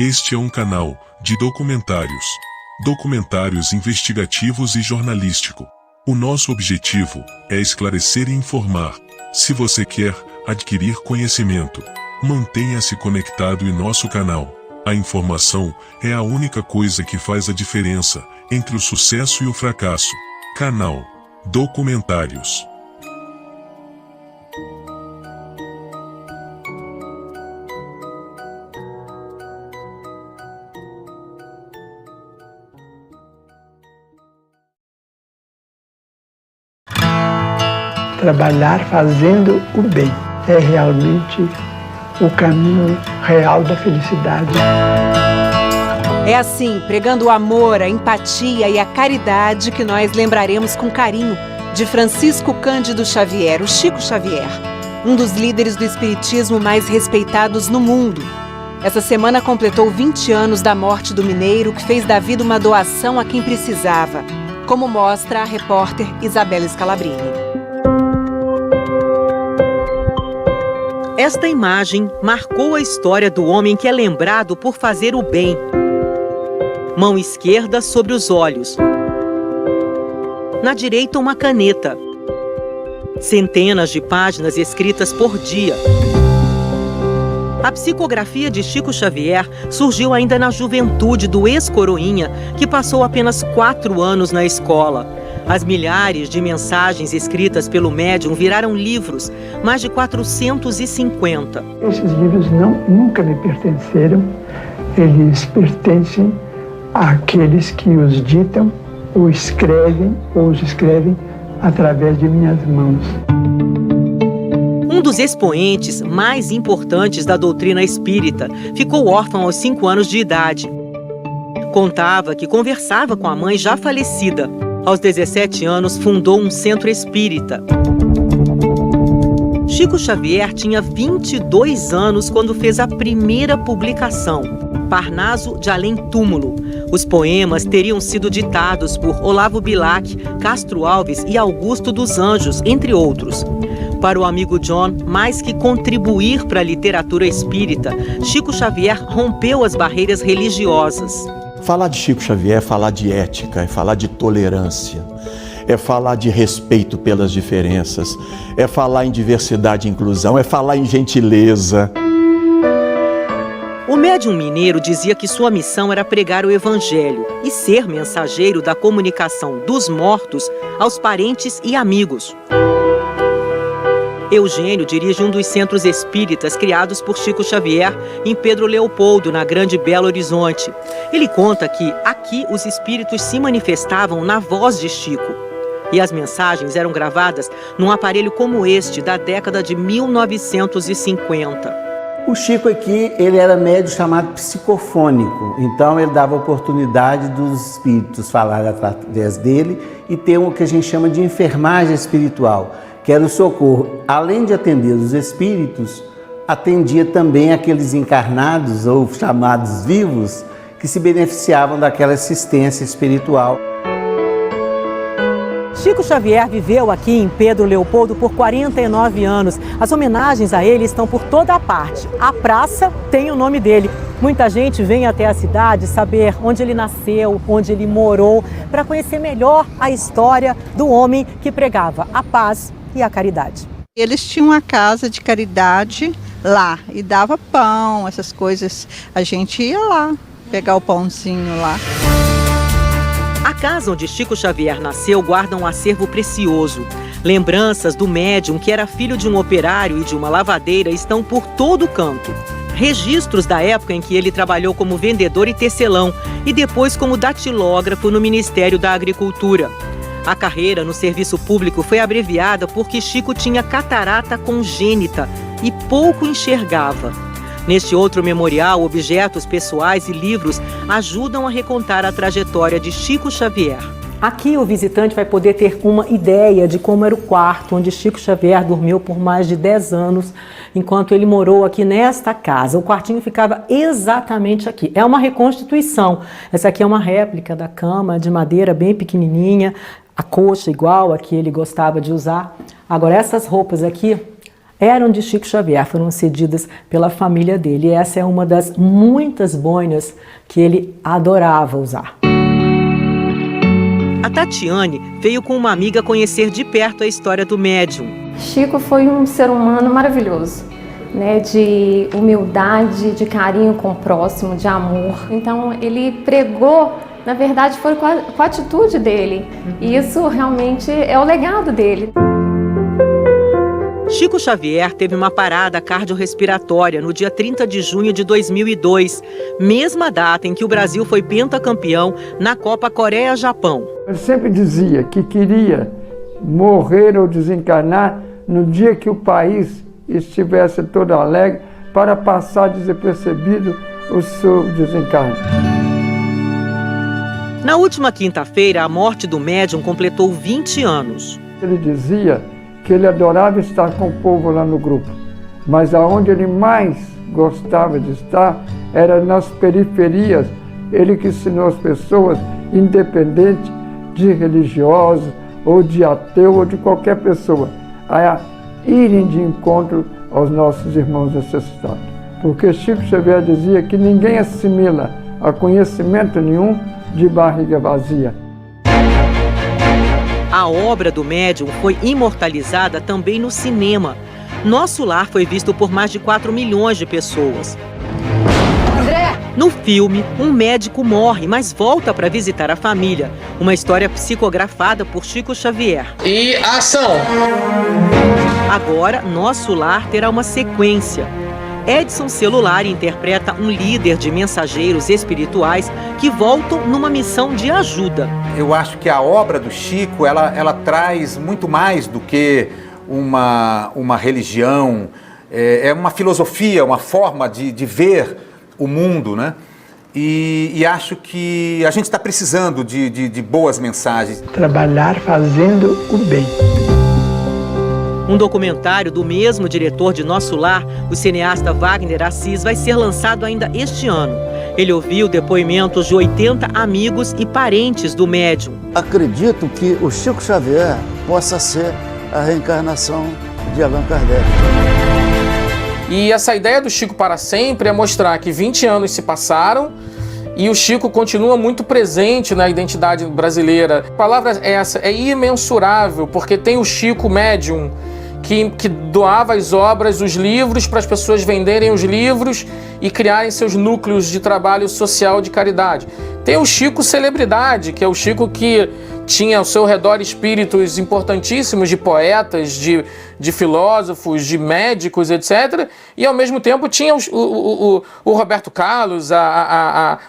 Este é um canal de documentários investigativos e jornalístico. O nosso objetivo é esclarecer e informar. Se você quer adquirir conhecimento, mantenha-se conectado em nosso canal. A informação é a única coisa que faz a diferença entre o sucesso e o fracasso. Canal Documentários. Trabalhar fazendo o bem é realmente o caminho real da felicidade. É assim, pregando o amor, a empatia e a caridade, que nós lembraremos com carinho de Francisco Cândido Xavier, o Chico Xavier, um dos líderes do espiritismo mais respeitados no mundo. Essa semana completou 20 anos da morte do mineiro, que fez da vida uma doação a quem precisava, como mostra a repórter Isabela Scalabrini. Esta imagem marcou a história do homem que é lembrado por fazer o bem. Mão esquerda sobre os olhos. Na direita, uma caneta. Centenas de páginas escritas por dia. A psicografia de Chico Xavier surgiu ainda na juventude do ex-coroinha, que passou apenas 4 anos na escola. As milhares de mensagens escritas pelo médium viraram livros, mais de 450. Esses livros nunca me pertenceram, eles pertencem àqueles que os ditam, ou os escrevem através de minhas mãos. Um dos expoentes mais importantes da doutrina espírita ficou órfão aos 5 anos de idade. Contava que conversava com a mãe já falecida. Aos 17 anos, fundou um centro espírita. Chico Xavier tinha 22 anos quando fez a primeira publicação, Parnaso de Além Túmulo. Os poemas teriam sido ditados por Olavo Bilac, Castro Alves e Augusto dos Anjos, entre outros. Para o amigo John, mais que contribuir para a literatura espírita, Chico Xavier rompeu as barreiras religiosas. Falar de Chico Xavier é falar de ética, é falar de tolerância, é falar de respeito pelas diferenças, é falar em diversidade e inclusão, é falar em gentileza. O médium mineiro dizia que sua missão era pregar o evangelho e ser mensageiro da comunicação dos mortos aos parentes e amigos. Eugênio dirige um dos centros espíritas criados por Chico Xavier em Pedro Leopoldo, na Grande Belo Horizonte. Ele conta que aqui os espíritos se manifestavam na voz de Chico. E as mensagens eram gravadas num aparelho como este, da década de 1950. O Chico aqui, ele era médium chamado psicofônico, então ele dava oportunidade dos espíritos falarem através dele e ter o que a gente chama de enfermagem espiritual, que era o socorro. Além de atender os espíritos, atendia também aqueles encarnados ou chamados vivos que se beneficiavam daquela assistência espiritual. Chico Xavier viveu aqui em Pedro Leopoldo por 49 anos. As homenagens a ele estão por toda a parte. A praça tem o nome dele. Muita gente vem até a cidade saber onde ele nasceu, onde ele morou, para conhecer melhor a história do homem que pregava a paz e a caridade. Eles tinham uma casa de caridade lá e dava pão, essas coisas. A gente ia lá pegar o pãozinho lá. A casa onde Chico Xavier nasceu guarda um acervo precioso. Lembranças do médium, que era filho de um operário e de uma lavadeira, estão por todo o canto. Registros da época em que ele trabalhou como vendedor e tecelão e depois como datilógrafo no Ministério da Agricultura. A carreira no serviço público foi abreviada porque Chico tinha catarata congênita e pouco enxergava. Neste outro memorial, objetos pessoais e livros ajudam a recontar a trajetória de Chico Xavier. Aqui o visitante vai poder ter uma ideia de como era o quarto onde Chico Xavier dormiu por mais de 10 anos, enquanto ele morou aqui nesta casa. O quartinho ficava exatamente aqui. É uma reconstituição. Essa aqui é uma réplica da cama de madeira bem pequenininha, a coxa igual a que ele gostava de usar. Agora essas roupas aqui, eram de Chico Xavier, foram cedidas pela família dele. E essa é uma das muitas boinas que ele adorava usar. A Tatiane veio com uma amiga conhecer de perto a história do médium. Chico foi um ser humano maravilhoso, né? De humildade, de carinho com o próximo, de amor. Então ele pregou, na verdade foi com a atitude dele. E isso realmente é o legado dele. Chico Xavier teve uma parada cardiorrespiratória no dia 30 de junho de 2002, mesma data em que o Brasil foi pentacampeão na Copa Coreia-Japão. Eu sempre dizia que queria morrer ou desencarnar no dia que o país estivesse todo alegre para passar despercebido o seu desencarne. Na última quinta-feira, a morte do médium completou 20 anos. Ele dizia que ele adorava estar com o povo lá no grupo, mas aonde ele mais gostava de estar era nas periferias. Ele que ensinou as pessoas, independente de religiosos, ou de ateu, ou de qualquer pessoa, a irem de encontro aos nossos irmãos necessitados. Porque Chico Xavier dizia que ninguém assimila a conhecimento nenhum de barriga vazia. A obra do médium foi imortalizada também no cinema. Nosso Lar foi visto por mais de 4 milhões de pessoas. No filme, um médico morre, mas volta para visitar a família. Uma história psicografada por Chico Xavier. E ação! Agora, Nosso Lar terá uma sequência. Edson Celular interpreta um líder de mensageiros espirituais que voltam numa missão de ajuda. Eu acho que a obra do Chico, ela traz muito mais do que uma religião, é uma filosofia, uma forma de ver o mundo, né? E acho que a gente está precisando de boas mensagens. Trabalhar fazendo o bem. Um documentário do mesmo diretor de Nosso Lar, o cineasta Wagner Assis, vai ser lançado ainda este ano. Ele ouviu depoimentos de 80 amigos e parentes do médium. Acredito que o Chico Xavier possa ser a reencarnação de Allan Kardec. E essa ideia do Chico para sempre é mostrar que 20 anos se passaram e o Chico continua muito presente na identidade brasileira. A palavra é essa, é imensurável, porque tem o Chico médium, que doava as obras, os livros, para as pessoas venderem os livros e criarem seus núcleos de trabalho social de caridade. Tem o Chico celebridade, que é o Chico que tinha ao seu redor espíritos importantíssimos de poetas, de filósofos, de médicos, etc. E ao mesmo tempo tinha o Roberto Carlos,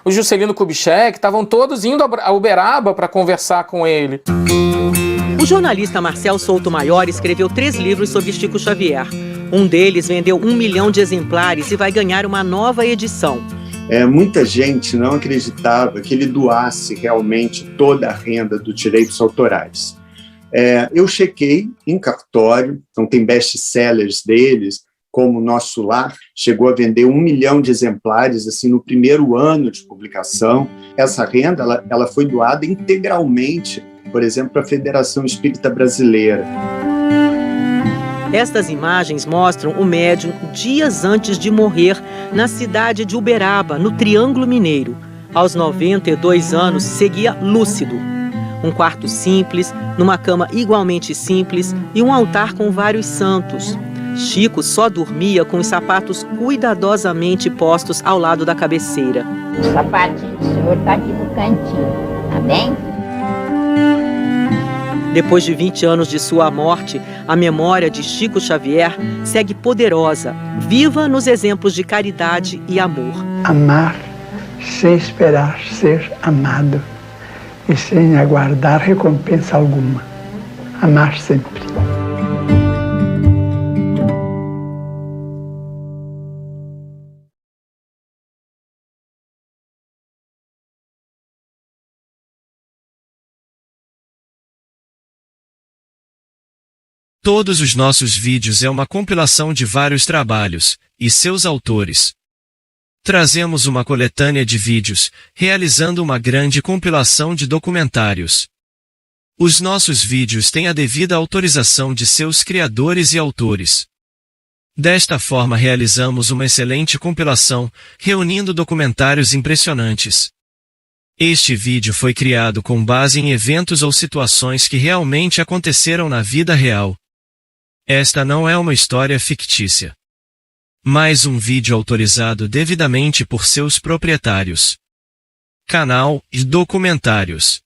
o Juscelino Kubitschek, estavam todos indo a Uberaba para conversar com ele. O jornalista Marcel Souto Maior escreveu 3 livros sobre Chico Xavier. Um deles vendeu 1 milhão de exemplares e vai ganhar uma nova edição. Muita gente não acreditava que ele doasse realmente toda a renda dos direitos autorais. Eu chequei em cartório, então tem best-sellers deles, como Nosso Lar, chegou a vender 1 milhão de exemplares assim, no primeiro ano de publicação. Essa renda ela foi doada integralmente, por exemplo, para a Federação Espírita Brasileira. Estas imagens mostram o médium dias antes de morrer na cidade de Uberaba, no Triângulo Mineiro. Aos 92 anos, seguia lúcido. Um quarto simples, numa cama igualmente simples e um altar com vários santos. Chico só dormia com os sapatos cuidadosamente postos ao lado da cabeceira. O sapatinho do senhor está aqui no cantinho, tá bem? Depois de 20 anos de sua morte, a memória de Chico Xavier segue poderosa, viva nos exemplos de caridade e amor. Amar sem esperar ser amado e sem aguardar recompensa alguma. Amar sempre. Todos os nossos vídeos é uma compilação de vários trabalhos e seus autores. Trazemos uma coletânea de vídeos, realizando uma grande compilação de documentários. Os nossos vídeos têm a devida autorização de seus criadores e autores. Desta forma realizamos uma excelente compilação, reunindo documentários impressionantes. Este vídeo foi criado com base em eventos ou situações que realmente aconteceram na vida real. Esta não é uma história fictícia, mas um vídeo autorizado devidamente por seus proprietários. Canal e documentários.